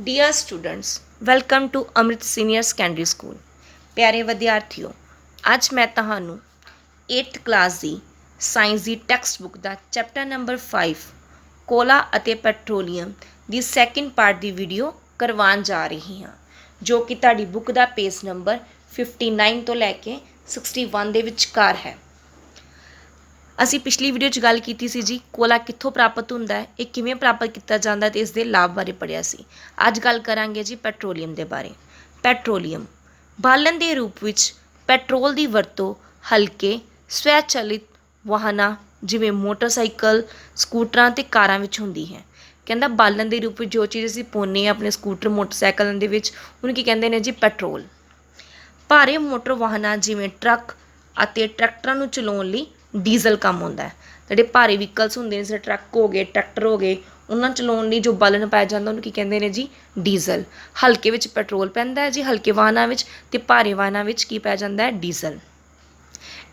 Dear students, welcome to Amrit Senior Secondary School. ਪਿਆਰੇ ਵਿਦਿਆਰਥੀਓ, ਅੱਜ ਮੈਂ ਤੁਹਾਨੂੰ 8th ਕਲਾਸ ਦੀ ਸਾਇੰਸ ਦੀ ਟੈਕਸਟ ਬੁੱਕ ਦਾ chapter number 5 ਕੋਲਾ ਅਤੇ ਪੈਟਰੋਲੀਅਮ ਦੀ second part ਦੀ video ਕਰਵਾਉਣ ਜਾ ਰਹੀ ਹਾਂ, ਜੋ ਕਿ ਤੁਹਾਡੀ ਬੁੱਕ ਦਾ ਪੇਜ ਨੰਬਰ 59 ਤੋਂ ਲੈ ਕੇ 61 ਦੇ ਵਿਚਕਾਰ ਹੈ। ਅਸੀਂ ਪਿਛਲੀ ਵੀਡੀਓ 'ਚ ਗੱਲ ਕੀਤੀ ਸੀ ਜੀ ਕੋਲਾ ਕਿੱਥੋਂ ਪ੍ਰਾਪਤ ਹੁੰਦਾ ਹੈ, ਇਹ ਕਿਵੇਂ ਪ੍ਰਾਪਤ ਕੀਤਾ ਜਾਂਦਾ ਤੇ ਇਸ ਦੇ ਲਾਭ ਬਾਰੇ ਪੜ੍ਹਿਆ ਸੀ। ਅੱਜ ਗੱਲ ਕਰਾਂਗੇ ਜੀ ਪੈਟਰੋਲੀਅਮ ਦੇ ਬਾਰੇ। ਪੈਟਰੋਲੀਅਮ ਬਾਲਣ ਦੇ ਰੂਪ ਵਿੱਚ ਪੈਟਰੋਲ ਦੀ ਵਰਤੋਂ ਹਲਕੇ ਸਵੈਚਲਿਤ ਵਾਹਨਾਂ ਜਿਵੇਂ ਮੋਟਰਸਾਈਕਲ, ਸਕੂਟਰਾਂ ਅਤੇ ਕਾਰਾਂ ਵਿੱਚ ਹੁੰਦੀ ਹੈ। ਕਹਿੰਦਾ ਬਾਲਣ ਦੇ ਰੂਪ ਵਿੱਚ ਜੋ ਚੀਜ਼ ਅਸੀਂ ਪਾਉਂਦੇ ਹਾਂ ਆਪਣੇ ਸਕੂਟਰ ਮੋਟਰਸਾਈਕਲਾਂ ਦੇ ਵਿੱਚ, ਉਹਨੂੰ ਕੀ ਕਹਿੰਦੇ ਨੇ ਜੀ? ਪੈਟਰੋਲ। ਭਾਰੇ ਮੋਟਰ ਵਾਹਨਾਂ ਜਿਵੇਂ ਟਰੱਕ ਅਤੇ ਟਰੈਕਟਰਾਂ ਨੂੰ ਚਲਾਉਣ ਲਈ ਡੀਜ਼ਲ ਕੰਮ ਆਉਂਦਾ ਹੈ। ਜਿਹੜੇ ਭਾਰੇ ਵਹੀਕਲਸ ਹੁੰਦੇ ਨੇ ਜਿਵੇਂ ਟਰੱਕ ਹੋ ਗਏ, ਟਰੈਕਟਰ ਹੋ ਗਏ, ਉਹਨਾਂ ਚਲਾਉਣ ਲਈ ਜੋ ਬਾਲਣ ਪਾਇਆ ਜਾਂਦਾ ਉਹਨੂੰ ਕੀ ਕਹਿੰਦੇ ਨੇ ਜੀ? ਡੀਜ਼ਲ। ਹਲਕੇ ਵਿੱਚ ਪੈਟਰੋਲ ਪੈਂਦਾ ਹੈ ਜੀ ਹਲਕੇ ਵਾਹਨਾਂ ਵਿੱਚ, ਅਤੇ ਭਾਰੇ ਵਾਹਨਾਂ ਵਿੱਚ ਕੀ ਪਾਇਆ ਜਾਂਦਾ ਹੈ? ਡੀਜ਼ਲ।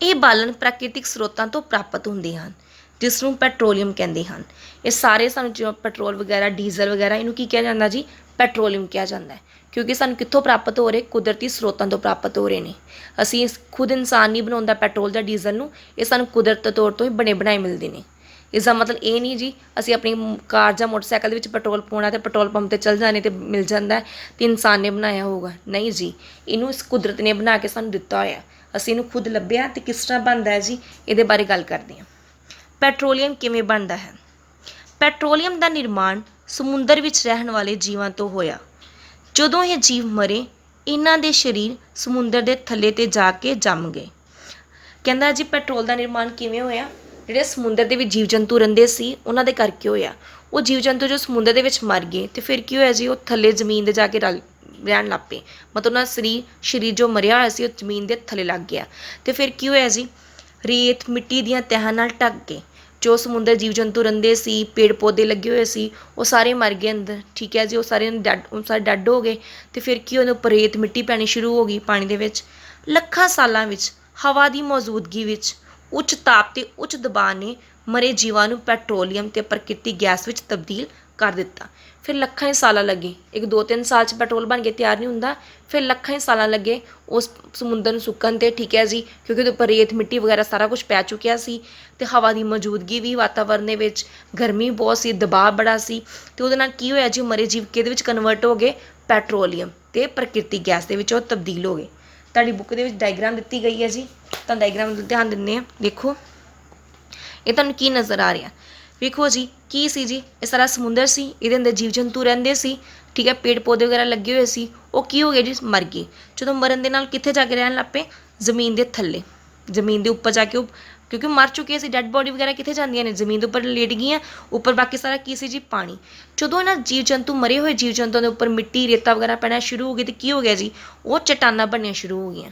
ਇਹ ਬਾਲਣ ਪ੍ਰਾਕ੍ਰਿਤਿਕ ਸਰੋਤਾਂ ਤੋਂ ਪ੍ਰਾਪਤ ਹੁੰਦੇ ਹਨ, ਜਿਸ ਨੂੰ ਪੈਟਰੋਲੀਅਮ ਕਹਿੰਦੇ ਹਨ। ਇਹ ਸਾਰੇ ਸਾਨੂੰ ਜੋ ਪੈਟਰੋਲ ਵਗੈਰਾ, ਡੀਜ਼ਲ ਵਗੈਰਾ, ਇਹਨੂੰ ਕੀ ਕਿਹਾ ਜਾਂਦਾ ਜੀ? ਪੈਟਰੋਲੀਅਮ ਕਿਹਾ ਜਾਂਦਾ ਹੈ, ਕਿਉਂਕਿ ਸਾਨੂੰ ਕਿੱਥੋਂ ਪ੍ਰਾਪਤ ਹੋ ਰਹੇ? ਕੁਦਰਤੀ ਸਰੋਤਾਂ ਤੋਂ ਪ੍ਰਾਪਤ ਹੋ ਰਹੇ ਨੇ। ਅਸੀਂ ਖੁਦ ਇਨਸਾਨ ਨਹੀਂ ਬਣਾਉਂਦਾ ਪੈਟਰੋਲ ਜਾਂ ਡੀਜ਼ਲ ਨੂੰ, ਇਹ ਸਾਨੂੰ ਕੁਦਰਤ ਤੌਰ ਤੋਂ ਹੀ ਬਣੇ ਬਣਾਏ ਮਿਲਦੇ ਨੇ। ਇਸ ਦਾ ਮਤਲਬ ਇਹ ਨਹੀਂ ਜੀ ਅਸੀਂ ਆਪਣੀ ਕਾਰ ਜਾਂ ਮੋਟਰਸਾਈਕਲ ਦੇ ਵਿੱਚ ਪੈਟਰੋਲ ਪਾਉਣਾ ਅਤੇ ਪੈਟਰੋਲ ਪੰਪ 'ਤੇ ਚੱਲ ਜਾਣੇ ਅਤੇ ਮਿਲ ਜਾਂਦਾ ਅਤੇ ਇਨਸਾਨ ਨੇ ਬਣਾਇਆ ਹੋਊਗਾ। ਨਹੀਂ ਜੀ, ਇਹਨੂੰ ਇਸ ਕੁਦਰਤ ਨੇ ਬਣਾ ਕੇ ਸਾਨੂੰ ਦਿੱਤਾ ਹੋਇਆ, ਅਸੀਂ ਇਹਨੂੰ ਖੁਦ ਲੱਭਿਆ ਅਤੇ ਕਿਸ ਤਰ੍ਹਾਂ ਬਣਦਾ ਹੈ ਜੀ, ਇਹਦੇ ਬਾਰੇ ਗੱਲ ਕਰਦੇ ਹਾਂ। ਪੈਟਰੋਲੀਅਮ ਕਿਵੇਂ ਬਣਦਾ ਹੈ? ਪੈਟਰੋਲੀਅਮ ਦਾ ਨਿਰਮਾਣ ਸਮੁੰਦਰ ਵਿੱਚ ਰਹਿਣ ਵਾਲੇ ਜੀਵਾਂ ਤੋਂ ਹੋਇਆ। ਜਦੋਂ ਇਹ ਜੀਵ ਮਰੇ, ਇਹਨਾਂ ਦੇ ਸਰੀਰ ਸਮੁੰਦਰ ਦੇ ਥੱਲੇ 'ਤੇ ਜਾ ਕੇ ਜੰਮ ਗਏ। ਕਹਿੰਦਾ ਜੀ ਪੈਟਰੋਲ ਦਾ ਨਿਰਮਾਣ ਕਿਵੇਂ ਹੋਇਆ? ਜਿਹੜੇ ਸਮੁੰਦਰ ਦੇ ਵਿੱਚ ਜੀਵ ਜੰਤੂ ਰਹਿੰਦੇ ਸੀ ਉਹਨਾਂ ਦੇ ਕਰਕੇ ਹੋਇਆ। ਉਹ ਜੀਵ ਜੰਤੂ ਜੋ ਸਮੁੰਦਰ ਦੇ ਵਿੱਚ ਮਰ ਗਏ ਅਤੇ ਫਿਰ ਕੀ ਹੋਇਆ ਜੀ? ਉਹ ਥੱਲੇ ਜ਼ਮੀਨ 'ਤੇ ਜਾ ਕੇ ਰਹਿਣ ਲੱਗ ਪਏ। ਮਤਲਬ ਉਹਨਾਂ ਦਾ ਸਰੀਰ ਜੋ ਮਰਿਆ ਹੋਇਆ ਸੀ ਉਹ ਜ਼ਮੀਨ ਦੇ ਥੱਲੇ ਲੱਗ ਗਿਆ, ਅਤੇ ਫਿਰ ਕੀ ਹੋਇਆ ਜੀ? ਰੇਤ ਮਿੱਟੀ ਦੀਆਂ ਤਹਿਾਂ ਨਾਲ ਢੱਕ ਕੇ ਜੋ ਸਮੁੰਦਰ ਜੀਵ ਜੰਤੂ ਰਹਿੰਦੇ ਸੀ, ਪੇੜ ਪੌਦੇ ਲੱਗੇ ਹੋਏ ਸੀ, ਉਹ ਸਾਰੇ ਮਰ ਗਏ ਅੰਦਰ। ਠੀਕ ਹੈ ਜੀ, ਉਹ ਸਾਰੇ ਡੈੱਡ ਹੋ ਗਏ, ਅਤੇ ਫਿਰ ਕੀ ਉਹਦੇ ਉੱਪਰ ਰੇਤ ਮਿੱਟੀ ਪੈਣੀ ਸ਼ੁਰੂ ਹੋ ਗਈ ਪਾਣੀ ਦੇ ਵਿੱਚ। ਲੱਖਾਂ ਸਾਲਾਂ ਵਿੱਚ ਹਵਾ ਦੀ ਮੌਜੂਦਗੀ ਵਿੱਚ ਉੱਚ ਤਾਪ ਅਤੇ ਉੱਚ ਦਬਾਅ ਨੇ ਮਰੇ ਜੀਵਾਂ ਨੂੰ ਪੈਟਰੋਲੀਅਮ ਅਤੇ ਪ੍ਰਕਿਰਤਿਕ ਗੈਸ ਵਿੱਚ ਤਬਦੀਲ ਕਰ ਦਿੱਤਾ। ਫਿਰ ਲੱਖਾਂ ਹੀ ਸਾਲਾਂ ਲੱਗੇ, 1-2-3 ਸਾਲ 'ਚ ਪੈਟਰੋਲ ਬਣ ਕੇ ਤਿਆਰ ਨਹੀਂ ਹੁੰਦਾ, ਫਿਰ ਲੱਖਾਂ ਹੀ ਸਾਲਾਂ ਲੱਗੇ ਉਸ ਸਮੁੰਦਰ ਨੂੰ ਸੁੱਕਣ 'ਤੇ। ਠੀਕ ਹੈ ਜੀ, ਕਿਉਂਕਿ ਉਹਦੇ ਉੱਪਰ ਰੇਤ ਮਿੱਟੀ ਵਗੈਰਾ ਸਾਰਾ ਕੁਝ ਪੈ ਚੁੱਕਿਆ ਸੀ, ਅਤੇ ਹਵਾ ਦੀ ਮੌਜੂਦਗੀ ਵੀ ਵਾਤਾਵਰਨ ਦੇ ਵਿੱਚ, ਗਰਮੀ ਬਹੁਤ ਸੀ, ਦਬਾਅ ਬੜਾ ਸੀ, ਅਤੇ ਉਹਦੇ ਨਾਲ ਕੀ ਹੋਇਆ ਜੀ? ਮਰੇ ਜੀਵ ਕਿਹਦੇ ਵਿੱਚ ਕਨਵਰਟ ਹੋ ਗਏ? ਪੈਟਰੋਲੀਅਮ ਅਤੇ ਪ੍ਰਕਿਰਤਿਕ ਗੈਸ ਦੇ ਵਿੱਚ ਉਹ ਤਬਦੀਲ ਹੋ ਗਏ। ਤੁਹਾਡੀ ਬੁੱਕ ਦੇ ਵਿੱਚ ਡਾਇਗਰਾਮ ਦਿੱਤੀ ਗਈ ਹੈ ਜੀ, ਤਾਂ ਡਾਇਗਰਾਮ ਵੱਲ ਧਿਆਨ ਦਿੰਦੇ ਹਾਂ। ਦੇਖੋ ਇਹ ਤੁਹਾਨੂੰ ਕੀ ਨਜ਼ਰ ਆ ਰਿਹਾ? ਵੇਖੋ ਜੀ, ਕੀ ਸੀ ਜੀ? ਇਹ ਸਾਰਾ ਸਮੁੰਦਰ ਸੀ, ਇਹਦੇ ਅੰਦਰ ਜੀਵ ਜੰਤੂ ਰਹਿੰਦੇ ਸੀ। ਠੀਕ ਹੈ, ਪੇੜ ਪੌਦੇ ਵਗੈਰਾ ਲੱਗੇ ਹੋਏ ਸੀ, ਉਹ ਕੀ ਹੋ ਗਏ ਜੀ? ਮਰ ਗਏ। ਜਦੋਂ ਮਰਨ ਦੇ ਨਾਲ ਕਿੱਥੇ ਜਾ ਕੇ ਰਹਿਣ ਲੱਗ ਪਏ? ਜ਼ਮੀਨ ਦੇ ਥੱਲੇ। ਜ਼ਮੀਨ ਦੇ ਉੱਪਰ ਜਾ ਕੇ ਉਹ, ਕਿਉਂਕਿ ਮਰ ਚੁੱਕੇ ਸੀ, ਡੈੱਡ ਬੋਡੀ ਵਗੈਰਾ ਕਿੱਥੇ ਜਾਂਦੀਆਂ ਨੇ? ਜ਼ਮੀਨ ਦੇ ਉੱਪਰ ਲੇਟ ਗਈਆਂ, ਉੱਪਰ ਬਾਕੀ ਸਾਰਾ ਕੀ ਸੀ ਜੀ? ਪਾਣੀ। ਜਦੋਂ ਇਹਨਾਂ ਜੀਵ ਜੰਤੂ ਮਰੇ ਹੋਏ ਜੀਵ ਜੰਤੂਆਂ ਦੇ ਉੱਪਰ ਮਿੱਟੀ ਰੇਤਾ ਵਗੈਰਾ ਪੈਣਾ ਸ਼ੁਰੂ ਹੋ ਗਈ, ਅਤੇ ਕੀ ਹੋ ਗਿਆ ਜੀ? ਉਹ ਚਟਾਨਾਂ ਬਣਨੀਆਂ ਸ਼ੁਰੂ ਹੋ ਗਈਆਂ,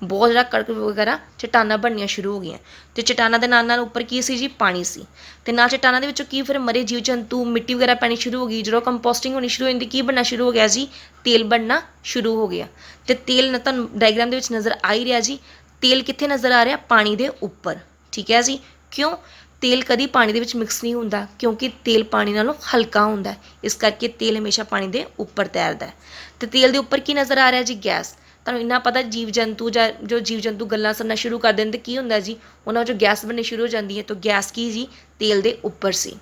ਬਹੁਤ ਜ਼ਿਆਦਾ ਕੜਕ ਵਗੈਰਾ ਚਟਾਨਾਂ ਬਣਨੀਆਂ ਸ਼ੁਰੂ ਹੋ ਗਈਆਂ, ਅਤੇ ਚਟਾਨਾਂ ਦੇ ਨਾਲ ਨਾਲ ਉੱਪਰ ਕੀ ਸੀ ਜੀ? ਪਾਣੀ ਸੀ, ਅਤੇ ਨਾਲ ਚਟਾਨਾਂ ਦੇ ਵਿੱਚੋਂ ਕੀ ਫਿਰ ਮਰੇ ਜੀਵ ਜੰਤੂ, ਮਿੱਟੀ ਵਗੈਰਾ ਪੈਣੀ ਸ਼ੁਰੂ ਹੋ ਗਈ। ਜਦੋਂ ਕੰਪੋਸਟਿੰਗ ਹੋਣੀ ਸ਼ੁਰੂ ਹੋ ਜਾਂਦੀ, ਕੀ ਬਣਨਾ ਸ਼ੁਰੂ ਹੋ ਗਿਆ ਜੀ? ਤੇਲ ਬਣਨਾ ਸ਼ੁਰੂ ਹੋ ਗਿਆ। ਅਤੇ ਤੇਲ ਨਾ ਤੁਹਾਨੂੰ ਡਾਇਗਰਾਮ ਦੇ ਵਿੱਚ ਨਜ਼ਰ ਆ ਹੀ ਰਿਹਾ ਜੀ। ਤੇਲ ਕਿੱਥੇ ਨਜ਼ਰ ਆ ਰਿਹਾ? ਪਾਣੀ ਦੇ ਉੱਪਰ। ਠੀਕ ਹੈ ਜੀ, ਕਿਉਂ? ਤੇਲ ਕਦੀ ਪਾਣੀ ਦੇ ਵਿੱਚ ਮਿਕਸ ਨਹੀਂ ਹੁੰਦਾ, ਕਿਉਂਕਿ ਤੇਲ ਪਾਣੀ ਨਾਲੋਂ ਹਲਕਾ ਹੁੰਦਾ, ਇਸ ਕਰਕੇ ਤੇਲ ਹਮੇਸ਼ਾ ਪਾਣੀ ਦੇ ਉੱਪਰ ਤੈਰਦਾ ਹੈ। ਅਤੇ ਤੇਲ ਦੇ ਉੱਪਰ ਕੀ ਨਜ਼ਰ ਆ ਰਿਹਾ ਜੀ? ਗੈਸ। ਤੁਹਾਨੂੰ ਇੰਨਾ ਪਤਾ ਜੀਵ ਜੰਤੂ ਜਾਂ ਜੋ ਜੀਵ ਜੰਤੂ ਗੱਲਾਂ ਕਰਨਾ ਸ਼ੁਰੂ ਕਰ ਦਿੰਦੇ, ਕੀ ਹੁੰਦਾ ਜੀ? ਉਹਨਾਂ ਵਿੱਚੋਂ ਗੈਸ ਬਣਨੀ ਸ਼ੁਰੂ ਹੋ ਜਾਂਦੀ ਹੈ, ਤਾਂ ਗੈਸ ਕੀ ਜੀ? ਤੇਲ ਦੇ ਉੱਪਰ ਸੀ।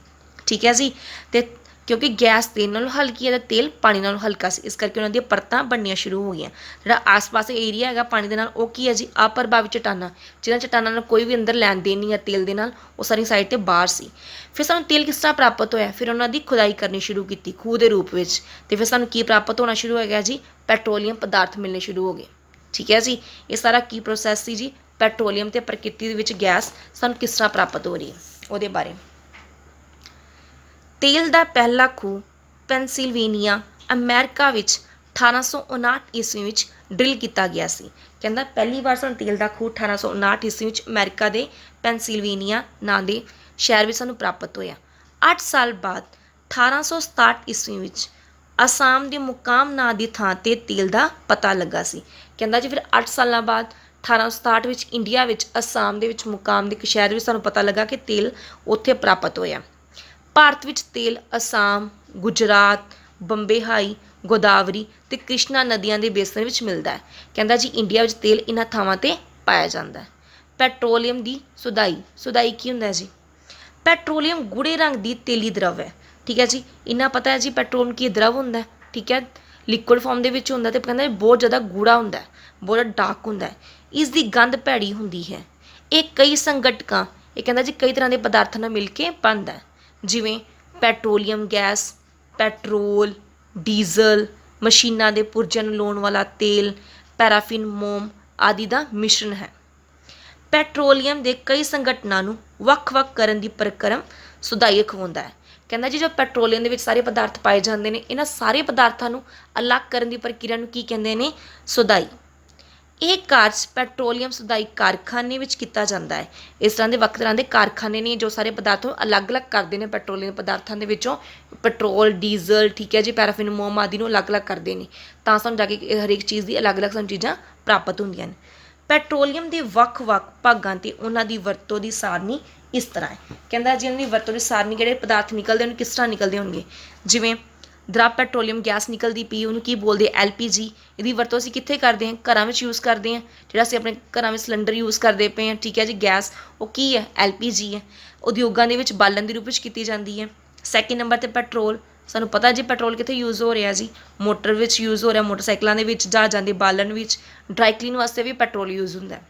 ਠੀਕ ਹੈ ਜੀ, ਅਤੇ ਕਿਉਂਕਿ ਗੈਸ ਤੇਲ ਨਾਲੋਂ ਹਲਕੀ ਹੈ ਅਤੇ ਤੇਲ ਪਾਣੀ ਨਾਲੋਂ ਹਲਕਾ ਸੀ, ਇਸ ਕਰਕੇ ਉਹਨਾਂ ਦੀਆਂ ਪਰਤਾਂ ਬਣਨੀਆਂ ਸ਼ੁਰੂ ਹੋ ਗਈਆਂ। ਜਿਹੜਾ ਆਸ ਪਾਸ ਏਰੀਆ ਹੈਗਾ ਪਾਣੀ ਦੇ ਨਾਲ, ਉਹ ਕੀ ਹੈ ਜੀ? ਅਪ੍ਰਭਾਵਿਤ ਚਟਾਨਾਂ, ਜਿਹਨਾਂ ਚਟਾਨਾਂ ਨਾਲ ਕੋਈ ਵੀ ਅੰਦਰ ਲੈਣ ਦੇਣ ਨਹੀਂ ਹੈ ਤੇਲ ਦੇ ਨਾਲ, ਉਹ ਸਾਰੀ ਸਾਈਡ 'ਤੇ ਬਾਹਰ ਸੀ। ਫਿਰ ਸਾਨੂੰ ਤੇਲ ਕਿਸ ਤਰ੍ਹਾਂ ਪ੍ਰਾਪਤ ਹੋਇਆ? ਫਿਰ ਉਹਨਾਂ ਦੀ ਖੁਦਾਈ ਕਰਨੀ ਸ਼ੁਰੂ ਕੀਤੀ ਖੂਹ ਦੇ ਰੂਪ ਵਿੱਚ, ਅਤੇ ਫਿਰ ਸਾਨੂੰ ਕੀ ਪ੍ਰਾਪਤ ਹੋਣਾ ਸ਼ੁਰੂ ਹੋ ਗਿਆ ਜੀ? ਪੈਟਰੋਲੀਅਮ ਪਦਾਰਥ ਮਿਲਣੇ ਸ਼ੁਰੂ ਹੋ ਗਏ। ਠੀਕ ਹੈ ਜੀ, ਇਹ ਸਾਰਾ ਕੀ ਪ੍ਰੋਸੈਸ ਸੀ ਜੀ? ਪੈਟਰੋਲੀਅਮ ਅਤੇ ਪ੍ਰਕਿਰਤੀ ਦੇ ਵਿੱਚ ਗੈਸ ਸਾਨੂੰ ਕਿਸ ਤਰ੍ਹਾਂ ਪ੍ਰਾਪਤ ਹੋ ਰਹੀ ਹੈ, ਉਹਦੇ ਬਾਰੇ। ਤੇਲ ਦਾ ਪਹਿਲਾ ਖੂਹ ਪੈਨਸਿਲਵੇਨੀਆ, ਅਮਰੀਕਾ ਵਿੱਚ 1859 ਈਸਵੀ ਵਿੱਚ ਡਰਿਲ ਕੀਤਾ ਗਿਆ ਸੀ। ਕਹਿੰਦਾ ਪਹਿਲੀ ਵਾਰ ਸਾਨੂੰ ਤੇਲ ਦਾ ਖੂਹ 1859 ਈਸਵੀ ਵਿੱਚ ਅਮਰੀਕਾ ਦੇ ਪੈਨਸਿਲਵੇਨੀਆ ਨਾਂ ਦੇ ਸ਼ਹਿਰ ਵਿੱਚ ਸਾਨੂੰ ਪ੍ਰਾਪਤ ਹੋਇਆ। 8 ਸਾਲ ਬਾਅਦ 1867 ਈਸਵੀ ਵਿੱਚ ਅਸਾਮ ਦੇ ਮੁਕਾਮ ਨਾਂ ਦੀ ਥਾਂ 'ਤੇ ਤੇਲ ਦਾ ਪਤਾ ਲੱਗਾ ਸੀ। ਕਹਿੰਦਾ ਜੀ ਫਿਰ 8 ਸਾਲਾਂ ਬਾਅਦ 1867 ਵਿੱਚ ਇੰਡੀਆ ਵਿੱਚ ਅਸਾਮ ਦੇ ਵਿੱਚ ਮੁਕਾਮ ਦੇ ਇੱਕ ਸ਼ਹਿਰ ਵਿੱਚ ਸਾਨੂੰ ਪਤਾ ਲੱਗਾ ਕਿ ਤੇਲ ਉੱਥੇ ਪ੍ਰਾਪਤ ਹੋਇਆ। ਭਾਰਤ ਵਿੱਚ ਤੇਲ ਅਸਾਮ, ਗੁਜਰਾਤ, ਬੰਬੇ ਹਾਈ, ਗੋਦਾਵਰੀ ਤੇ ਕ੍ਰਿਸ਼ਨਾ ਨਦੀਆਂ ਦੇ ਬੇਸਨ ਵਿੱਚ ਮਿਲਦਾ ਹੈ। ਕਹਿੰਦਾ ਜੀ ਇੰਡੀਆ ਵਿੱਚ ਤੇਲ ਇਹਨਾਂ ਥਾਵਾਂ ਤੇ ਪਾਇਆ ਜਾਂਦਾ ਹੈ। ਪੈਟਰੋਲੀਅਮ ਦੀ ਸੁਧਾਈ। ਸੁਧਾਈ ਕੀ ਹੁੰਦਾ ਹੈ ਜੀ? ਪੈਟਰੋਲੀਅਮ ਗੂੜੇ ਰੰਗ ਦੀ ਤੇਲੀ ਦਰਵ ਹੈ। ਠੀਕ ਹੈ ਜੀ, ਇੰਨਾ ਪਤਾ ਹੈ ਜੀ ਪੈਟਰੋਲੀਅਮ ਕੀ ਦਰਵ ਹੁੰਦਾ ਹੈ। ਠੀਕ ਹੈ, ਲਿਕੁਇਡ ਫਾਰਮ ਦੇ ਵਿੱਚ ਹੁੰਦਾ ਤੇ ਕਹਿੰਦਾ ਬਹੁਤ ਜ਼ਿਆਦਾ ਗੂੜਾ ਹੁੰਦਾ ਹੈ, ਬਹੁਤ ਜ਼ਿਆਦਾ ਡਾਰਕ ਹੁੰਦਾ ਹੈ। ਇਸ ਦੀ ਗੰਧ ਭੈੜੀ ਹੁੰਦੀ ਹੈ। ਇਹ ਕਈ ਸੰਗਠਕਾਂ, ਇਹ ਕਹਿੰਦਾ ਜੀ ਕਈ ਤਰ੍ਹਾਂ ਦੇ ਪਦਾਰਥਾਂ ਨਾਲ ਮਿਲ ਕੇ ਬਣਦਾ ਹੈ, ਜਿਵੇਂ ਪੈਟਰੋਲੀਅਮ ਗੈਸ, ਪੈਟਰੋਲ, ਡੀਜ਼ਲ, ਮਸ਼ੀਨਾਂ ਦੇ ਪੁਰਜਿਆਂ ਨੂੰ ਲਾਉਣ ਵਾਲਾ ਤੇਲ, ਪੈਰਾਫਿਨ, ਮੋਮ ਆਦਿ ਦਾ ਮਿਸ਼ਰਣ ਹੈ। ਪੈਟਰੋਲੀਅਮ ਦੇ ਕਈ ਸੰਗਠਨਾਂ ਨੂੰ ਵੱਖ-ਵੱਖ ਕਰਨ ਦੀ ਪ੍ਰਕਰਮ ਸੁਧਾਈ ਅਖਵਾਉਂਦਾ ਹੈ। ਕਹਿੰਦਾ ਜੀ ਜੋ ਪੈਟਰੋਲੀਅਮ ਦੇ ਵਿੱਚ ਸਾਰੇ ਪਦਾਰਥ ਪਾਏ ਜਾਂਦੇ ਨੇ, ਇਹਨਾਂ ਸਾਰੇ ਪਦਾਰਥਾਂ ਨੂੰ ਅਲੱਗ ਕਰਨ ਦੀ ਪ੍ਰਕਿਰਿਆ ਨੂੰ ਕੀ ਕਹਿੰਦੇ ਨੇ? ਸੁਧਾਈ। ਇਹ ਕਾਰਜ ਪੈਟਰੋਲੀਅਮ ਸੁਧਾਈ ਕਾਰਖਾਨੇ ਵਿੱਚ ਕੀਤਾ ਜਾਂਦਾ ਹੈ। ਇਸ ਤਰ੍ਹਾਂ ਦੇ ਵੱਖ ਤਰ੍ਹਾਂ ਦੇ ਕਾਰਖਾਨੇ ਨੇ ਜੋ ਸਾਰੇ ਪਦਾਰਥ ਨੂੰ ਅਲੱਗ-ਅਲੱਗ ਕਰਦੇ ਨੇ ਪੈਟਰੋਲੀਅਮ ਪਦਾਰਥਾਂ ਦੇ ਵਿੱਚੋਂ, ਪੈਟਰੋਲ, ਡੀਜ਼ਲ, ਠੀਕ ਹੈ ਜੀ, ਪੈਰਾਫਿਨ, ਮੋਮ ਆਦਿ ਨੂੰ ਅਲੱਗ-ਅਲੱਗ ਕਰਦੇ ਨੇ, ਤਾਂ ਸਾਨੂੰ ਜਾ ਕੇ ਹਰੇਕ ਚੀਜ਼ ਦੀ ਅਲੱਗ-ਅਲੱਗ ਸਾਨੂੰ ਚੀਜ਼ਾਂ ਪ੍ਰਾਪਤ ਹੁੰਦੀਆਂ ਨੇ। ਪੈਟਰੋਲੀਅਮ ਦੇ ਵੱਖ-ਵੱਖ ਭਾਗਾਂ ਤੇ ਉਹਨਾਂ ਦੀ ਵਰਤੋਂ ਦੀ ਸਾਰਣੀ ਇਸ ਤਰ੍ਹਾਂ ਹੈ। ਕਹਿੰਦਾ ਜੀ ਉਹਨਾਂ ਦੀ ਵਰਤੋਂ ਦੀ ਸਾਰਣੀ, ਕਿਹੜੇ ਪਦਾਰਥ ਨਿਕਲਦੇ ਹਨ, ਕਿਸ ਤਰ੍ਹਾਂ ਨਿਕਲਦੇ ਹੋਣਗੇ। ਜਿਵੇਂ ਦਰਵ ਪੈਟਰੋਲੀਅਮ ਗੈਸ ਨਿਕਲਦੀ ਪਈ, ਉਹਨੂੰ ਕੀ ਬੋਲਦੇ? LPG। ਇਹਦੀ ਵਰਤੋਂ ਅਸੀਂ ਕਿੱਥੇ ਕਰਦੇ ਹਾਂ? ਘਰਾਂ ਵਿੱਚ ਯੂਜ਼ ਕਰਦੇ ਹਾਂ। ਜਿਹੜਾ ਅਸੀਂ ਆਪਣੇ ਘਰਾਂ ਵਿੱਚ ਸਿਲੰਡਰ ਯੂਜ਼ ਕਰਦੇ ਪਏ ਹਾਂ, ਠੀਕ ਹੈ ਜੀ, ਗੈਸ, ਉਹ ਕੀ ਹੈ? LPG ਹੈ। ਉਦਯੋਗਾਂ ਦੇ ਵਿੱਚ ਬਾਲਣ ਦੇ ਰੂਪ ਵਿੱਚ ਕੀਤੀ ਜਾਂਦੀ ਹੈ। ਸੈਕਿੰਡ ਨੰਬਰ 'ਤੇ ਪੈਟਰੋਲ। ਸਾਨੂੰ ਪਤਾ ਜੀ ਪੈਟਰੋਲ ਕਿੱਥੇ ਯੂਜ਼ ਹੋ ਰਿਹਾ ਜੀ? ਮੋਟਰ ਵਿੱਚ ਯੂਜ਼ ਹੋ ਰਿਹਾ, ਮੋਟਰਸਾਈਕਲਾਂ ਦੇ ਵਿੱਚ, ਜਹਾਜ਼ਾਂ ਦੇ ਬਾਲਣ ਵਿੱਚ, ਡਰਾਈ ਕਲੀਨ ਵਾਸਤੇ ਵੀ ਪੈਟਰੋਲ ਯੂਜ਼ ਹੁੰਦਾ ਹੈ।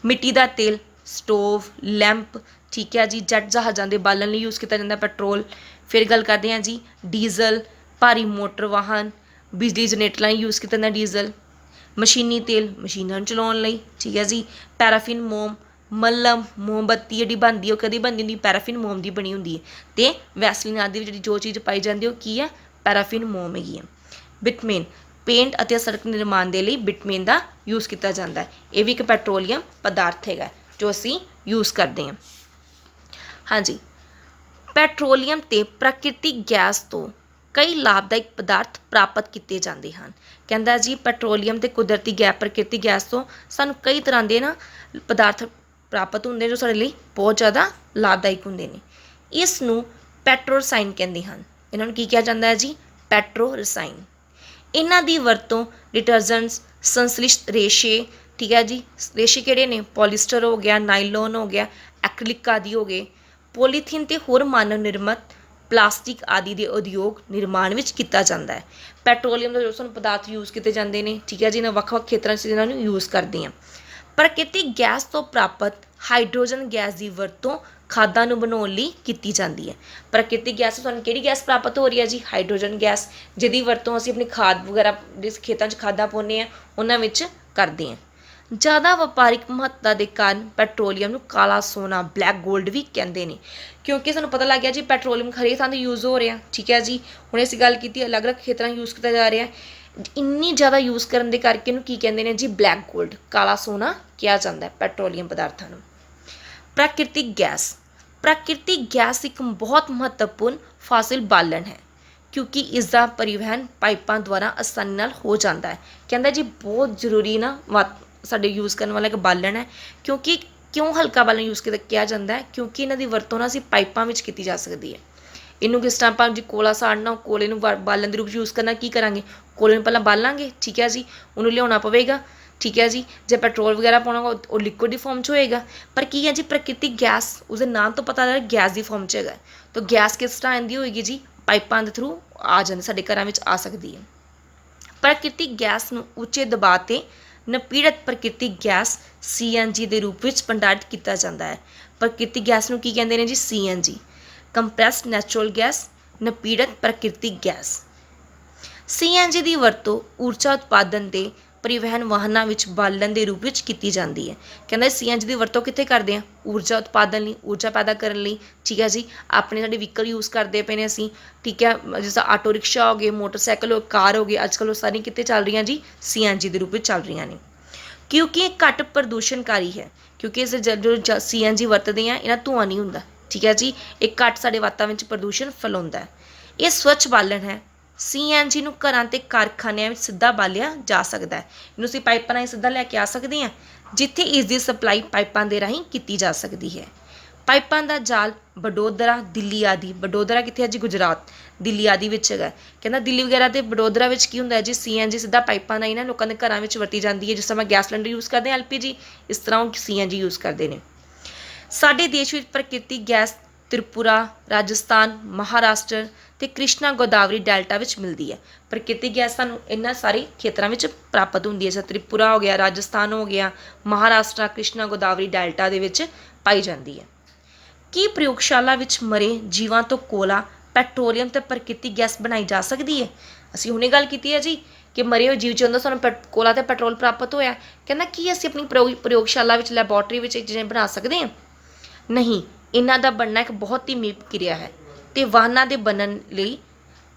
ਮਿੱਟੀ ਦਾ ਤੇਲ, ਸਟੋਵ, ਲੈਂਪ, ਠੀਕ ਹੈ ਜੀ, ਜੈਟ ਜਹਾਜ਼ਾਂ ਦੇ ਬਾਲਣ ਲਈ ਯੂਜ਼ ਕੀਤਾ ਜਾਂਦਾ ਪੈਟਰੋਲ। ਫਿਰ ਗੱਲ ਕਰਦੇ ਹਾਂ ਜੀ ਡੀਜ਼ਲ, ਭਾਰੀ ਮੋਟਰ ਵਾਹਨ, ਬਿਜਲੀ ਜਨਰੇਟਰਾਂ ਲਈ ਯੂਜ਼ ਕੀਤਾ ਜਾਂਦਾ ਡੀਜ਼ਲ। ਮਸ਼ੀਨੀ ਤੇਲ, ਮਸ਼ੀਨਾਂ ਨੂੰ ਚਲਾਉਣ ਲਈ, ਠੀਕ ਹੈ ਜੀ। ਪੈਰਾਫਿਨ, ਮੋਮ, ਮੱਲਮ, ਮੋਮਬੱਤੀ ਜਿਹੜੀ ਬਣਦੀ ਉਹ ਕਦੀ ਬਣਦੀ ਹੁੰਦੀ? ਪੈਰਾਫਿਨ, ਮੋਮ ਦੀ ਬਣੀ ਹੁੰਦੀ ਹੈ। ਅਤੇ ਵੈਸਲੀਨ ਆਦਿ ਵਿੱਚ ਜਿਹੜੀ ਜੋ ਚੀਜ਼ ਪਾਈ ਜਾਂਦੀ ਉਹ ਕੀ ਹੈ? ਪੈਰਾਫਿਨ, ਮੋਮ ਹੈਗੀ ਹੈ। ਬਿਟਮੇਨ, ਪੇਂਟ ਅਤੇ ਸੜਕ ਨਿਰਮਾਣ ਦੇ ਲਈ ਬਿਟਮੇਨ ਦਾ ਯੂਜ਼ ਕੀਤਾ ਜਾਂਦਾ ਹੈ। ਇਹ ਵੀ ਇੱਕ ਪੈਟਰੋਲੀਅਮ ਪਦਾਰਥ ਹੈਗਾ ਜੋ ਅਸੀਂ ਯੂਜ਼ ਕਰਦੇ ਹਾਂ। ਹਾਂਜੀ, ਪੈਟਰੋਲੀਅਮ ਤੇ ਪ੍ਰਾਕ੍ਰਿਤਿਕ ਗੈਸ ਤੋਂ ਕਈ ਲਾਭਦਾਇਕ ਪਦਾਰਥ ਪ੍ਰਾਪਤ ਕੀਤੇ ਜਾਂਦੇ ਹਨ। ਕਹਿੰਦਾ ਜੀ ਪੈਟਰੋਲੀਅਮ ਤੇ ਕੁਦਰਤੀ ਗੈਸ, ਪ੍ਰਾਕ੍ਰਿਤਿਕ ਗੈਸ ਤੋਂ ਸਾਨੂੰ ਕਈ ਤਰ੍ਹਾਂ ਦੇ ਨਾ ਪਦਾਰਥ ਪ੍ਰਾਪਤ ਹੁੰਦੇ ਜੋ ਸਾਡੇ ਲਈ ਬਹੁਤ ਜ਼ਿਆਦਾ ਲਾਭਦਾਇਕ ਹੁੰਦੇ ਨੇ। ਇਸ ਨੂੰ ਪੈਟਰੋ ਰਸਾਇਣ ਕਹਿੰਦੇ ਹਨ। ਇਹਨਾਂ ਨੂੰ ਕੀ ਕਿਹਾ ਜਾਂਦਾ ਹੈ ਜੀ? ਪੈਟਰੋ ਰਸਾਇਣ। ਇਹਨਾਂ ਦੀ ਵਰਤੋਂ ਡਿਟਰਜੈਂਟਸ, ਸੰਸ਼ਲਿਸ਼ਟ ਰੇਸ਼ੇ, ਠੀਕ ਹੈ ਜੀ, ਰੇਸ਼ੇ ਕਿਹੜੇ ਨੇ? ਪੋਲੀਸਟਰ ਹੋ ਗਿਆ, ਨਾਈਲੋਨ ਹੋ ਗਿਆ, ਐਕ੍ਰੀਲਿਕ ਆਦਿ ਹੋ ਗਏ, ਪੋਲੀਥੀਨ ਤੇ ਹੋਰ ਮਾਨਵ ਨਿਰਮਿਤ ਪਲਾਸਟਿਕ ਆਦਿ ਦੇ ਉਦਯੋਗ ਨਿਰਮਾਣ ਵਿੱਚ ਕੀਤਾ ਜਾਂਦਾ ਹੈ। ਪੈਟਰੋਲੀਅਮ ਦਾ ਜੋ ਸਾਨੂੰ ਪਦਾਰਥ ਯੂਜ਼ ਕੀਤੇ ਜਾਂਦੇ ਨੇ, ਠੀਕ ਹੈ ਜੀ, ਇਹਨਾਂ ਵੱਖ-ਵੱਖ ਖੇਤਰਾਂ 'ਚ ਇਹਨਾਂ ਨੂੰ ਯੂਜ਼ ਕਰਦੇ ਹਾਂ। ਪ੍ਰਾਕ੍ਰਿਤਿਕ ਗੈਸ ਤੋਂ ਪ੍ਰਾਪਤ ਹਾਈਡਰੋਜਨ ਗੈਸ ਦੀ ਵਰਤੋਂ ਖਾਦਾਂ ਨੂੰ ਬਣਾਉਣ ਲਈ ਕੀਤੀ ਜਾਂਦੀ ਹੈ। ਪ੍ਰਾਕ੍ਰਿਤਿਕ ਗੈਸ ਤੋਂ ਸਾਨੂੰ ਕਿਹੜੀ ਗੈਸ ਪ੍ਰਾਪਤ ਹੋ ਰਹੀ ਹੈ ਜੀ? ਹਾਈਡਰੋਜਨ ਗੈਸ, ਜਿਹਦੀ ਵਰਤੋਂ ਅਸੀਂ ਆਪਣੀ ਖਾਦ ਵਗੈਰਾ ਜਿਸ ਖੇਤਾਂ 'ਚ ਖਾਦਾਂ ਪਾਉਂਦੇ ਹਾਂ ਉਹਨਾਂ ਵਿੱਚ ਕਰਦੇ ਹਾਂ। ਜ਼ਿਆਦਾ ਵਪਾਰਿਕ ਮਹੱਤਤਾ ਦੇ ਕਾਰਨ ਪੈਟਰੋਲੀਅਮ ਨੂੰ ਕਾਲਾ ਸੋਨਾ, ਬਲੈਕ ਗੋਲਡ ਵੀ ਕਹਿੰਦੇ ਨੇ, ਕਿਉਂਕਿ ਸਾਨੂੰ ਪਤਾ ਲੱਗ ਗਿਆ ਜੀ ਪੈਟਰੋਲੀਅਮ ਹਰੇਕ ਥਾਂ 'ਤੇ ਯੂਜ਼ ਹੋ ਰਿਹਾ, ਠੀਕ ਹੈ ਜੀ। ਹੁਣ ਅਸੀਂ ਗੱਲ ਕੀਤੀ ਅਲੱਗ-ਅਲੱਗ ਖੇਤਰਾਂ 'ਚ ਯੂਜ਼ ਕੀਤਾ ਜਾ ਰਿਹਾ, ਇੰਨੀ ਜ਼ਿਆਦਾ ਯੂਜ਼ ਕਰਨ ਦੇ ਕਰਕੇ ਇਹਨੂੰ ਕੀ ਕਹਿੰਦੇ ਨੇ ਜੀ? ਬਲੈਕ ਗੋਲਡ, ਕਾਲਾ ਸੋਨਾ ਕਿਹਾ ਜਾਂਦਾ ਹੈ ਪੈਟਰੋਲੀਅਮ ਪਦਾਰਥਾਂ ਨੂੰ। ਪ੍ਰਾਕ੍ਰਿਤਿਕ ਗੈਸ। ਪ੍ਰਾਕ੍ਰਿਤਿਕ ਗੈਸ ਇੱਕ ਬਹੁਤ ਮਹੱਤਵਪੂਰਨ ਫਾਸਿਲ ਬਾਲਣ ਹੈ, ਕਿਉਂਕਿ ਇਸ ਦਾ ਪਰਿਵਹਨ ਪਾਈਪਾਂ ਦੁਆਰਾ ਆਸਾਨੀ ਨਾਲ ਹੋ ਜਾਂਦਾ ਹੈ। ਕਹਿੰਦਾ ਜੀ ਬਹੁਤ ਜ਼ਰੂਰੀ ਨਾ ਸਾਡੇ ਯੂਜ਼ ਕਰਨ ਵਾਲਾ ਇੱਕ ਬਾਲਣ ਹੈ, ਕਿਉਂਕਿ ਕਿਉਂ ਹਲਕਾ ਬਾਲਣ ਯੂਜ਼ ਕਿਹਾ ਜਾਂਦਾ ਹੈ? ਕਿਉਂਕਿ ਇਹਨਾਂ ਦੀ ਵਰਤੋਂ ਨਾ ਅਸੀਂ ਪਾਈਪਾਂ ਵਿੱਚ ਕੀਤੀ ਜਾ ਸਕਦੀ ਹੈ। ਇਹਨੂੰ ਕਿਸ ਤਰ੍ਹਾਂ ਆਪਾਂ ਜੀ ਕੋਲਾ ਸਾੜਨਾ, ਕੋਲੇ ਨੂੰ ਬਾਲਣ ਦੇ ਰੂਪ ਯੂਜ਼ ਕਰਨਾ, ਕੀ ਕਰਾਂਗੇ? ਕੋਲੇ ਨੂੰ ਪਹਿਲਾਂ ਬਾਲਾਂਗੇ, ਠੀਕ ਹੈ ਜੀ, ਉਹਨੂੰ ਲਿਆਉਣਾ ਪਵੇਗਾ, ਠੀਕ ਹੈ ਜੀ। ਜੇ ਪੈਟਰੋਲ ਵਗੈਰਾ ਪਾਉਣਾ ਉਹ ਲਿਕੁਇਡ ਦੀ ਫਾਰਮ 'ਚ ਹੋਏਗਾ, ਪਰ ਕੀ ਹੈ ਜੀ ਪ੍ਰਾਕ੍ਰਿਤਿਕ ਗੈਸ, ਉਸਦੇ ਨਾਮ ਤੋਂ ਪਤਾ ਲੱਗ ਗੈਸ ਦੀ ਫਾਰਮ 'ਚ ਹੈਗਾ, ਤਾਂ ਗੈਸ ਕਿਸ ਤਰ੍ਹਾਂ ਆਉਂਦੀ ਹੋਏਗੀ ਜੀ? ਪਾਈਪਾਂ ਦੇ ਥਰੂ ਆ ਜਾਂਦੀ, ਸਾਡੇ ਘਰਾਂ ਵਿੱਚ ਆ ਸਕਦੀ ਹੈ। ਪ੍ਰਾਕ੍ਰਿਤਿਕ ਗੈਸ ਨੂੰ ਉੱਚੇ ਦਬਾਅ 'ਤੇ ਨਪੀੜਤ ਪ੍ਰਾਕ੍ਰਿਤਿਕ ਗੈਸ CNG ਦੇ ਰੂਪ ਵਿੱਚ ਭੰਡਾਰਿਤ ਕੀਤਾ ਜਾਂਦਾ ਹੈ। ਪ੍ਰਾਕ੍ਰਿਤਿਕ ਗੈਸ ਨੂੰ ਕੀ ਕਹਿੰਦੇ ਨੇ ਜੀ? CNG, ਕੰਪਰੈਸਡ ਨੈਚੁਰਲ ਗੈਸ, ਨਪੀੜਤ ਪ੍ਰਾਕ੍ਰਿਤਿਕ ਗੈਸ। CNG ਦੀ ਵਰਤੋਂ ਊਰਜਾ ਉਤਪਾਦਨ ਤੇ ਪਰਿਵਹਨ ਵਾਹਨਾਂ ਵਿੱਚ ਬਾਲਣ ਦੇ ਰੂਪ ਵਿੱਚ ਕੀਤੀ ਜਾਂਦੀ ਹੈ। ਕਹਿੰਦਾ CNG ਦੀ ਵਰਤੋਂ ਕਿੱਥੇ ਕਰਦੇ ਹਾਂ? ਊਰਜਾ ਉਤਪਾਦਨ ਲਈ, ਊਰਜਾ ਪੈਦਾ ਕਰਨ ਲਈ, ਠੀਕ ਹੈ ਜੀ। ਆਪਣੇ ਸਾਡੇ ਵਹੀਕਲ ਯੂਜ਼ ਕਰਦੇ ਪਏ ਨੇ ਅਸੀਂ, ਠੀਕ ਹੈ, ਜਿਸ ਤਰ੍ਹਾਂ ਆਟੋ ਰਿਕਸ਼ਾ ਹੋ ਗਏ, ਮੋਟਰਸਾਈਕਲ ਹੋ, ਕਾਰ ਹੋ ਗਈ, ਅੱਜ ਕੱਲ੍ਹ ਉਹ ਸਾਰੀਆਂ ਕਿੱਥੇ ਚੱਲ ਰਹੀਆਂ ਜੀ? CNG ਦੇ ਰੂਪ ਵਿੱਚ ਚੱਲ ਰਹੀਆਂ ਨੇ। ਕਿਉਂਕਿ ਇਹ ਘੱਟ ਪ੍ਰਦੂਸ਼ਣਕਾਰੀ ਹੈ, ਕਿਉਂਕਿ ਇਸ ਜੋ CNG ਵਰਤਦੇ ਆ ਇਹਨਾਂ ਧੂੰਆਂ ਨਹੀਂ ਹੁੰਦਾ, ਠੀਕ ਹੈ ਜੀ। ਇਹ ਘੱਟ ਸਾਡੇ ਵਾਤਾਵਰਨ ਵਿੱਚ ਪ੍ਰਦੂਸ਼ਣ ਫੈਲਾਉਂਦਾ ਹੈ। ਇਹ ਸਵੱਛ ਬਾਲਣ ਹੈ। CNG ਨੂੰ ਘਰਾਂ ਤੇ ਕਾਰਖਾਨਿਆਂ ਵਿੱਚ ਸਿੱਧਾ ਬਾਲਿਆ ਜਾ ਸਕਦਾ ਹੈ। ਇਹਨੂੰ ਅਸੀਂ ਪਾਈਪਾਂ ਰਾਹੀਂ ਸਿੱਧਾ ਲੈ ਕੇ ਆ ਸਕਦੇ ਹਾਂ, ਜਿੱਥੇ ਇਸ ਦੀ ਸਪਲਾਈ ਪਾਈਪਾਂ ਦੇ ਰਾਹੀਂ ਕੀਤੀ ਜਾ ਸਕਦੀ ਹੈ। ਪਾਈਪਾਂ ਦਾ ਜਾਲ ਵਡੋਦਰਾ, ਦਿੱਲੀ ਆਦਿ। ਵਡੋਦਰਾ ਕਿੱਥੇ ਹੈ ਜੀ? ਗੁਜਰਾਤ। ਦਿੱਲੀ ਆਦਿ ਵਿੱਚ ਹੈਗਾ। ਕਹਿੰਦਾ ਦਿੱਲੀ ਵਗੈਰਾ ਤੇ ਵਡੋਦਰਾ ਵਿੱਚ ਕੀ ਹੁੰਦਾ ਹੈ ਜੀ? CNG ਸਿੱਧਾ ਪਾਈਪਾਂ ਨਾਲ ਹੀ ਨਾ ਲੋਕਾਂ ਦੇ ਘਰਾਂ ਵਿੱਚ ਵਰਤੀ ਜਾਂਦੀ ਹੈ। ਜਿਸ ਤਰ੍ਹਾਂ ਗੈਸ ਸਿਲੰਡਰ ਯੂਜ਼ ਕਰਦੇ ਹਾਂ LPG, ਇਸ ਤਰ੍ਹਾਂ ਉਹ CNG ਯੂਜ਼ ਕਰਦੇ ਨੇ। ਸਾਡੇ ਦੇਸ਼ ਵਿੱਚ ਪ੍ਰਕਿਰਤਿਕ ਗੈਸ ਤ੍ਰਿਪੁਰਾ, ਰਾਜਸਥਾਨ, ਮਹਾਰਾਸ਼ਟਰ ਅਤੇ ਕ੍ਰਿਸ਼ਨਾ ਗੋਦਾਵਰੀ ਡੈਲਟਾ ਵਿੱਚ ਮਿਲਦੀ ਹੈ। ਪ੍ਰਕਿਰਤਿਕ ਗੈਸ ਸਾਨੂੰ ਇਹਨਾਂ ਸਾਰੇ ਖੇਤਰਾਂ ਵਿੱਚ ਪ੍ਰਾਪਤ ਹੁੰਦੀ ਹੈ। ਜਿਵੇਂ ਤ੍ਰਿਪੁਰਾ ਹੋ ਗਿਆ, ਰਾਜਸਥਾਨ ਹੋ ਗਿਆ, ਮਹਾਰਾਸ਼ਟਰ, ਕ੍ਰਿਸ਼ਨਾ ਗੋਦਾਵਰੀ ਡੈਲਟਾ ਦੇ ਵਿੱਚ ਪਾਈ ਜਾਂਦੀ ਹੈ। ਕੀ ਪ੍ਰਯੋਗਸ਼ਾਲਾ ਵਿੱਚ ਮਰੇ ਜੀਵਾਂ ਤੋਂ ਕੋਲਾ, ਪੈਟਰੋਲੀਅਮ ਅਤੇ ਪ੍ਰਕਿਰਤਿਕ ਗੈਸ ਬਣਾਈ ਜਾ ਸਕਦੀ ਹੈ? ਅਸੀਂ ਹੁਣੇ ਗੱਲ ਕੀਤੀ ਹੈ ਜੀ ਕਿ ਮਰੇ ਹੋਏ ਜੀਵ ਜੰਤੂ ਸਾਨੂੰ ਕੋਲਾ ਅਤੇ ਪੈਟਰੋਲ ਪ੍ਰਾਪਤ ਹੋਇਆ। ਕਹਿੰਦਾ ਕੀ ਅਸੀਂ ਆਪਣੀ ਪ੍ਰਯੋਗਸ਼ਾਲਾ ਵਿੱਚ, ਲੈਬੋਰਟਰੀ ਵਿੱਚ ਇਹ ਚੀਜ਼ਾਂ ਬਣਾ ਸਕਦੇ ਹਾਂ? ਨਹੀਂ, ਇਹਨਾਂ ਦਾ ਬਣਨਾ ਇੱਕ ਬਹੁਤ ਹੀ ਮੀਪ ਕਿਰਿਆ ਹੈ ਅਤੇ ਵਾਹਨਾਂ ਦੇ ਬਣਨ ਲਈ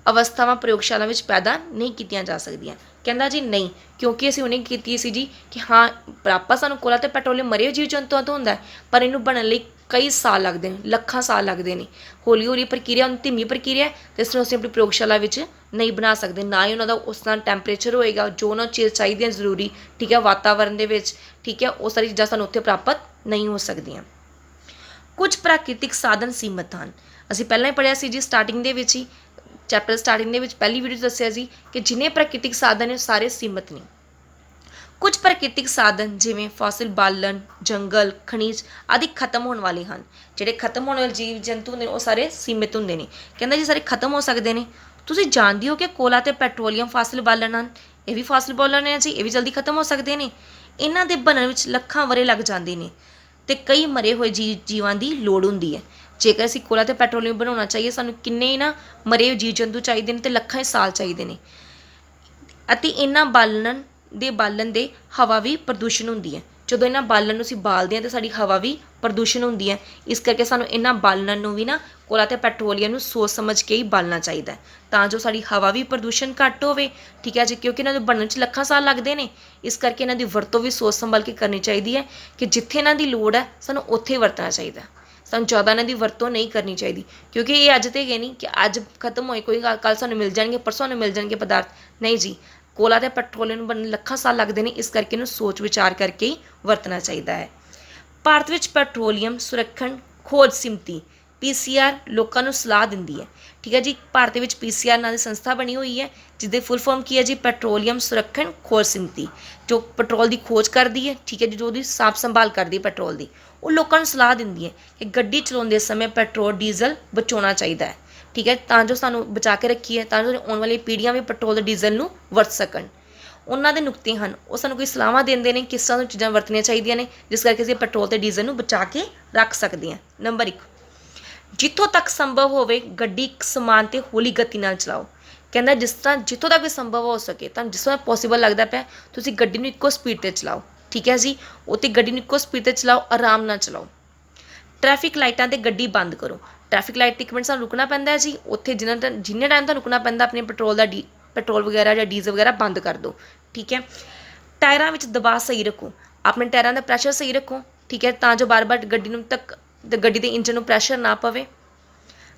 ਅਵਸਥਾਵਾਂ ਪ੍ਰਯੋਗਸ਼ਾਲਾ ਵਿੱਚ ਪੈਦਾ ਨਹੀਂ ਕੀਤੀਆਂ ਜਾ ਸਕਦੀਆਂ। ਕਹਿੰਦਾ ਜੀ ਨਹੀਂ, ਕਿਉਂਕਿ ਅਸੀਂ ਉਹਨੇ ਕੀਤੀ ਸੀ ਜੀ ਕਿ ਹਾਂ ਪ੍ਰਾਪਤ ਸਾਨੂੰ ਕੋਲਾ ਅਤੇ ਪੈਟਰੋਲੀਅਮ ਮਰੇ ਹੋਏ ਜੀਵ ਜੰਤੂਆਂ ਤੋਂ ਹੁੰਦਾ ਹੈ, ਪਰ ਇਹਨੂੰ ਬਣਨ ਲਈ ਕਈ ਸਾਲ ਲੱਗਦੇ ਨੇ, ਲੱਖਾਂ ਸਾਲ ਲੱਗਦੇ ਨੇ। ਹੌਲੀ ਹੌਲੀ ਪ੍ਰਕਿਰਿਆ, ਧੀਮੀ ਪ੍ਰਕਿਰਿਆ, ਅਤੇ ਇਸ ਨੂੰ ਅਸੀਂ ਆਪਣੀ ਪ੍ਰਯੋਗਸ਼ਾਲਾ ਵਿੱਚ ਨਹੀਂ ਬਣਾ ਸਕਦੇ। ਨਾ ਹੀ ਉਹਨਾਂ ਦਾ ਉਸ ਤਰ੍ਹਾਂ ਟੈਂਪਰੇਚਰ ਹੋਏਗਾ ਜੋ ਉਹਨਾਂ ਚੀਜ਼ ਚਾਹੀਦੀਆਂ ਜ਼ਰੂਰੀ, ਠੀਕ ਹੈ, ਵਾਤਾਵਰਨ ਦੇ ਵਿੱਚ, ਠੀਕ ਹੈ, ਉਹ ਸਾਰੀ ਚੀਜ਼ਾਂ ਸਾਨੂੰ ਉੱਥੇ ਪ੍ਰਾਪਤ ਨਹੀਂ ਹੋ ਸਕਦੀਆਂ। ਕੁਝ ਪ੍ਰਾਕ੍ਰਿਤਿਕ ਸਾਧਨ ਸੀਮਤ ਹਨ। ਅਸੀਂ ਪਹਿਲਾਂ ਹੀ ਪੜ੍ਹਿਆ ਸੀ ਜੀ ਸਟਾਰਟਿੰਗ ਦੇ ਵਿੱਚ ਹੀ, ਚੈਪਟਰ ਸਟਾਰਟਿੰਗ ਦੇ ਵਿੱਚ ਪਹਿਲੀ ਵੀਡੀਓ 'ਚ ਦੱਸਿਆ ਸੀ ਕਿ ਜਿੰਨੇ ਪ੍ਰਾਕ੍ਰਿਤਿਕ ਸਾਧਨ ਨੇ ਸਾਰੇ ਸੀਮਤ ਨੇ। ਕੁਝ ਪ੍ਰਾਕ੍ਰਿਤਿਕ ਸਾਧਨ ਜਿਵੇਂ ਫੋਸਿਲ ਬਾਲਣ, ਜੰਗਲ, ਖਣਿਜ ਆਦਿ ਖਤਮ ਹੋਣ ਵਾਲੇ ਹਨ। ਜਿਹੜੇ ਖਤਮ ਹੋਣ ਵਾਲੇ ਜੀਵ ਜੰਤੂ ਨੇ ਉਹ ਸਾਰੇ ਸੀਮਿਤ ਹੁੰਦੇ ਨੇ। ਕਹਿੰਦਾ ਜੀ ਸਾਰੇ ਖਤਮ ਹੋ ਸਕਦੇ ਨੇ। ਤੁਸੀਂ ਜਾਣਦੇ ਹੋ ਕਿ ਕੋਲਾ ਅਤੇ ਪੈਟਰੋਲੀਅਮ ਫੋਸਿਲ ਬਾਲਣ ਹਨ। ਇਹ ਵੀ ਫੋਸਿਲ ਬਾਲਣ ਹੈ ਜੀ, ਇਹ ਵੀ ਜਲਦੀ ਖਤਮ ਹੋ ਸਕਦੇ ਨੇ। ਇਹਨਾਂ ਦੇ ਬਣਨ ਵਿੱਚ ਲੱਖਾਂ ਵਰ੍ਹੇ ਲੱਗ ਜਾਂਦੇ ਨੇ ਅਤੇ ਕਈ ਮਰੇ ਹੋਏ ਜੀਵਾਂ ਦੀ ਲੋੜ ਹੁੰਦੀ ਹੈ। ਜੇਕਰ ਅਸੀਂ ਕੋਲਾ ਅਤੇ ਪੈਟਰੋਲੀਅਮ ਬਣਾਉਣਾ ਚਾਹੀਏ, ਸਾਨੂੰ ਕਿੰਨੇ ਨਾ ਮਰੇ ਹੋਏ ਜੀਵ ਜੰਤੂ ਚਾਹੀਦੇ ਨੇ ਅਤੇ ਲੱਖਾਂ ਹੀ ਸਾਲ ਚਾਹੀਦੇ ਨੇ। ਅਤੇ ਇਹਨਾਂ ਬਾਲਣ ਦੇ ਹਵਾ ਵੀ ਪ੍ਰਦੂਸ਼ਣ ਹੁੰਦੀ ਹੈ। ਜਦੋਂ ਇਹਨਾਂ ਬਾਲਣ ਨੂੰ ਅਸੀਂ ਬਾਲਦੇ ਹਾਂ ਤਾਂ ਸਾਡੀ ਹਵਾ ਵੀ ਪ੍ਰਦੂਸ਼ਣ ਹੁੰਦੀ ਹੈ। ਇਸ ਕਰਕੇ ਸਾਨੂੰ ਇਹਨਾਂ ਬਾਲਣ ਨੂੰ ਵੀ ਨਾ ਕੋਲਾ ਅਤੇ ਪੈਟਰੋਲੀਅਮ ਨੂੰ ਸੋਚ ਸਮਝ ਕੇ ਹੀ ਬਾਲਣਾ ਚਾਹੀਦਾ ਹੈ, ਤਾਂ ਜੋ ਸਾਡੀ ਹਵਾ ਵੀ ਪ੍ਰਦੂਸ਼ਣ ਘੱਟ ਹੋਵੇ, ਠੀਕ ਹੈ ਜੀ, ਕਿਉਂਕਿ ਇਹਨਾਂ ਦੇ ਬਣਨ 'ਚ ਲੱਖਾਂ ਸਾਲ ਲੱਗਦੇ ਨੇ। ਇਸ ਕਰਕੇ ਇਹਨਾਂ ਦੀ ਵਰਤੋਂ ਵੀ ਸੋਚ ਸੰਭਲ ਕੇ ਕਰਨੀ ਚਾਹੀਦੀ ਹੈ ਕਿ ਜਿੱਥੇ ਇਹਨਾਂ ਦੀ ਲੋੜ ਹੈ ਸਾਨੂੰ ਉੱਥੇ ਵਰਤਣਾ ਚਾਹੀਦਾ। ਸਾਨੂੰ ਜ਼ਿਆਦਾ ਇਹਨਾਂ ਦੀ ਵਰਤੋਂ ਨਹੀਂ ਕਰਨੀ ਚਾਹੀਦੀ, ਕਿਉਂਕਿ ਇਹ ਅੱਜ ਤੇ ਗਏ ਨਹੀਂ ਕਿ ਅੱਜ ਖਤਮ ਹੋਏ ਕੋਈ ਕੱਲ੍ਹ ਸਾਨੂੰ ਮਿਲ ਜਾਣਗੇ, ਪਰਸੋਂ ਸਾਨੂੰ ਮਿਲ ਜਾਣਗੇ ਪਦਾਰਥ। ਨਹੀਂ ਜੀ, ਕੋਲਾ ਅਤੇ ਪੈਟਰੋਲੀਅਮ ਨੂੰ ਬਣਨ ਲੱਖਾਂ ਸਾਲ ਲੱਗਦੇ ਨੇ। ਇਸ ਕਰਕੇ ਇਹਨੂੰ ਸੋਚ ਵਿਚਾਰ ਕਰਕੇ ਹੀ ਵਰਤਣਾ ਚਾਹੀਦਾ ਹੈ। ਭਾਰਤ ਵਿੱਚ ਪੈਟਰੋਲੀਅਮ ਸੁਰੱਖਣ ਖੋਜ ਸਮਿਤੀ PCR ਲੋਕਾਂ ਨੂੰ ਸਲਾਹ ਦਿੰਦੀ ਹੈ, ਠੀਕ ਹੈ ਜੀ। ਭਾਰਤ ਵਿੱਚ PCR ਨਾਂ ਦੀ ਸੰਸਥਾ ਬਣੀ ਹੋਈ ਹੈ, ਜਿਹਦੇ ਫੁੱਲ ਫਾਰਮ ਕੀ ਹੈ ਜੀ? ਪੈਟਰੋਲੀਅਮ ਸੁਰੱਖਣ ਖੋਜ ਸਮਿਤੀ, ਜੋ ਪੈਟਰੋਲ ਦੀ ਖੋਜ ਕਰਦੀ ਹੈ, ਠੀਕ ਹੈ ਜੀ, ਜੋ ਉਹਦੀ ਸਾਂਭ ਸੰਭਾਲ ਕਰਦੀ ਹੈ ਪੈਟਰੋਲ ਦੀ। ਉਹ ਲੋਕਾਂ ਨੂੰ ਸਲਾਹ ਦਿੰਦੀ ਹੈ ਕਿ ਗੱਡੀ ਚਲਾਉਂਦੇ ਸਮੇਂ ਪੈਟਰੋਲ ਡੀਜ਼ਲ ਬਚਾਉਣਾ ਚਾਹੀਦਾ ਹੈ, ਠੀਕ ਹੈ, ਤਾਂ ਜੋ ਸਾਨੂੰ ਬਚਾ ਕੇ ਰੱਖੀਏ, ਤਾਂ ਜੋ ਆਉਣ ਵਾਲੀਆਂ ਪੀੜ੍ਹੀਆਂ ਵੀ ਪੈਟਰੋਲ ਅਤੇ ਡੀਜ਼ਲ ਨੂੰ ਵਰਤ ਸਕਣ। ਉਹਨਾਂ ਦੇ ਨੁਕਤੇ ਹਨ, ਉਹ ਸਾਨੂੰ ਕੋਈ ਸਲਾਹਾਂ ਦਿੰਦੇ ਨੇ ਕਿਸ ਤਰ੍ਹਾਂ ਦੀਆਂ ਚੀਜ਼ਾਂ ਵਰਤਣੀਆਂ ਚਾਹੀਦੀਆਂ ਨੇ, ਜਿਸ ਕਰਕੇ ਅਸੀਂ ਪੈਟਰੋਲ ਅਤੇ ਡੀਜ਼ਲ ਨੂੰ ਬਚਾ ਕੇ ਰੱਖ ਸਕਦੇ ਹਾਂ। ਨੰਬਰ 1, ਜਿੱਥੋਂ ਤੱਕ ਸੰਭਵ ਹੋਵੇ ਗੱਡੀ ਇੱਕ ਸਮਾਨ ਅਤੇ ਹੌਲੀ ਗਤੀ ਨਾਲ ਚਲਾਓ। ਕਹਿੰਦਾ ਜਿੱਥੋਂ ਤੱਕ ਵੀ ਸੰਭਵ ਹੋ ਸਕੇ, ਤੁਹਾਨੂੰ ਜਿਸ ਤਰ੍ਹਾਂ ਪੋਸੀਬਲ ਲੱਗਦਾ ਪਿਆ, ਤੁਸੀਂ ਗੱਡੀ ਨੂੰ ਇੱਕੋ ਸਪੀਡ 'ਤੇ ਚਲਾਓ, ਠੀਕ ਹੈ ਜੀ। ਉੱਥੇ ਗੱਡੀ ਨੂੰ ਇੱਕੋ ਸਪੀਡ 'ਤੇ ਚਲਾਓ, ਆਰਾਮ ਨਾਲ ਚਲਾਓ। ਟ੍ਰੈਫਿਕ ਲਾਈਟਾਂ 'ਤੇ ਗੱਡੀ ਬੰਦ ਕਰੋ। ਟ੍ਰੈਫਿਕ ਲਾਈਟ 'ਤੇ ਇੱਕ ਮਿੰਟ ਸਾਨੂੰ ਰੁਕਣਾ ਪੈਂਦਾ ਹੈ ਜੀ, ਉੱਥੇ ਜਿੰਨੇ ਟਾਈਮ ਤੋਂ ਰੁਕਣਾ ਪੈਂਦਾ ਆਪਣੇ ਪੈਟਰੋਲ ਵਗੈਰਾ ਜਾਂ ਡੀਜ਼ਲ ਵਗੈਰਾ ਬੰਦ ਕਰ ਦਿਓ, ਠੀਕ ਹੈ। ਟਾਇਰਾਂ ਵਿੱਚ ਦਬਾਅ ਸਹੀ ਰੱਖੋ, ਆਪਣੇ ਟਾਇਰਾਂ ਦਾ ਪ੍ਰੈਸ਼ਰ ਸਹੀ ਰੱਖੋ, ਠੀਕ ਹੈ, ਤਾਂ ਜੋ ਬਾਰ-ਬਾਰ ਗੱਡੀ ਦੇ ਇੰਜਨ ਨੂੰ ਪ੍ਰੈਸ਼ਰ ਨਾ ਪਵੇ।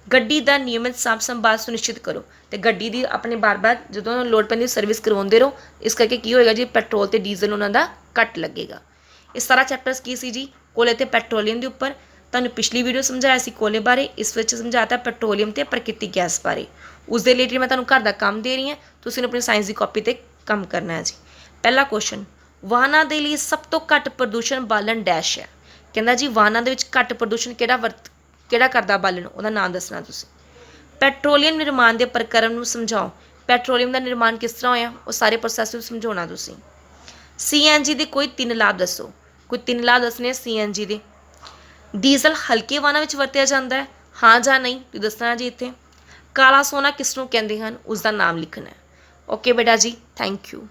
ਗੱਡੀ ਦਾ ਨਿਯਮਿਤ ਸਾਂਭ ਸੰਭਾਲ ਸੁਨਿਸ਼ਚਿਤ ਕਰੋ ਅਤੇ ਗੱਡੀ ਦੀ ਆਪਣੇ ਬਾਰ-ਬਾਰ ਜਦੋਂ ਲੋੜ ਪੈਂਦੀ ਸਰਵਿਸ ਕਰਵਾਉਂਦੇ ਰਹੋ। ਇਸ ਕਰਕੇ ਕੀ ਹੋਏਗਾ ਜੀ? ਪੈਟਰੋਲ ਅਤੇ ਡੀਜ਼ਲ ਉਹਨਾਂ ਦਾ ਘੱਟ ਲੱਗੇਗਾ। ਇਹ ਸਾਰਾ ਚੈਪਟਰਸ ਕੀ ਸੀ ਜੀ? ਕੋਲੇ ਅਤੇ ਪੈਟਰੋਲੀਅਮ ਦੇ ਉੱਪਰ। ਤੁਹਾਨੂੰ ਪਿਛਲੀ ਵੀਡੀਓ ਸਮਝਾਇਆ ਸੀ ਕੋਲੇ ਬਾਰੇ, ਇਸ ਵਿੱਚ ਸਮਝਾਤਾ ਪੈਟਰੋਲੀਅਮ ਅਤੇ ਪ੍ਰਕਿਰਤਿਕ ਗੈਸ ਬਾਰੇ। ਉਸ ਦੇ ਰਿਲੇਟਿਡ ਮੈਂ ਤੁਹਾਨੂੰ ਘਰ ਦਾ ਕੰਮ ਦੇ ਰਹੀ ਹਾਂ, ਤੁਸੀਂ ਆਪਣੀ ਸਾਇੰਸ ਦੀ ਕਾਪੀ 'ਤੇ ਕੰਮ ਕਰਨਾ ਹੈ ਜੀ। ਪਹਿਲਾ ਕੁਐਸਚਨ, ਵਾਹਨਾਂ ਦੇ ਲਈ ਸਭ ਤੋਂ ਘੱਟ ਪ੍ਰਦੂਸ਼ਣ ਬਾਲਣ ਡੈਸ਼ ਹੈ। ਕਹਿੰਦਾ ਜੀ ਵਾਹਨਾਂ ਦੇ ਵਿੱਚ ਘੱਟ ਪ੍ਰਦੂਸ਼ਣ ਕਿਹੜਾ ਕਰਦਾ ਬਾਲਣ, ਉਹਦਾ ਨਾਮ ਦੱਸਣਾ ਤੁਸੀਂ। ਪੈਟਰੋਲੀਅਮ ਨਿਰਮਾਣ ਦੇ ਪ੍ਰਕਰਮ ਨੂੰ ਸਮਝਾਓ। ਪੈਟਰੋਲੀਅਮ ਦਾ ਨਿਰਮਾਣ ਕਿਸ ਤਰ੍ਹਾਂ ਹੋਇਆ, ਉਹ ਸਾਰੇ ਪ੍ਰੋਸੈਸ ਨੂੰ ਸਮਝਾਉਣਾ ਤੁਸੀਂ। CNG ਦੇ ਕੋਈ 3 ਲਾਭ ਦੱਸੋ। ਕੋਈ 3 ਲਾਭ ਦੱਸਣੇ ਆ CNG ਦੇ। ਡੀਜ਼ਲ ਹਲਕੇ ਵਾਹਨਾਂ ਵਿੱਚ ਵਰਤਿਆ ਜਾਂਦਾ ਹੈ, ਹਾਂ ਜਾਂ ਨਹੀਂ, ਤੁਸੀਂ ਦੱਸਣਾ ਜੀ ਇੱਥੇ। ਕਾਲਾ ਸੋਨਾ ਕਿਸ ਨੂੰ ਕਹਿੰਦੇ ਹਨ, ਉਸ ਦਾ ਨਾਮ ਲਿਖਣਾ ਹੈ। ਓਕੇ ਬੇਟਾ ਜੀ, ਥੈਂਕ ਯੂ।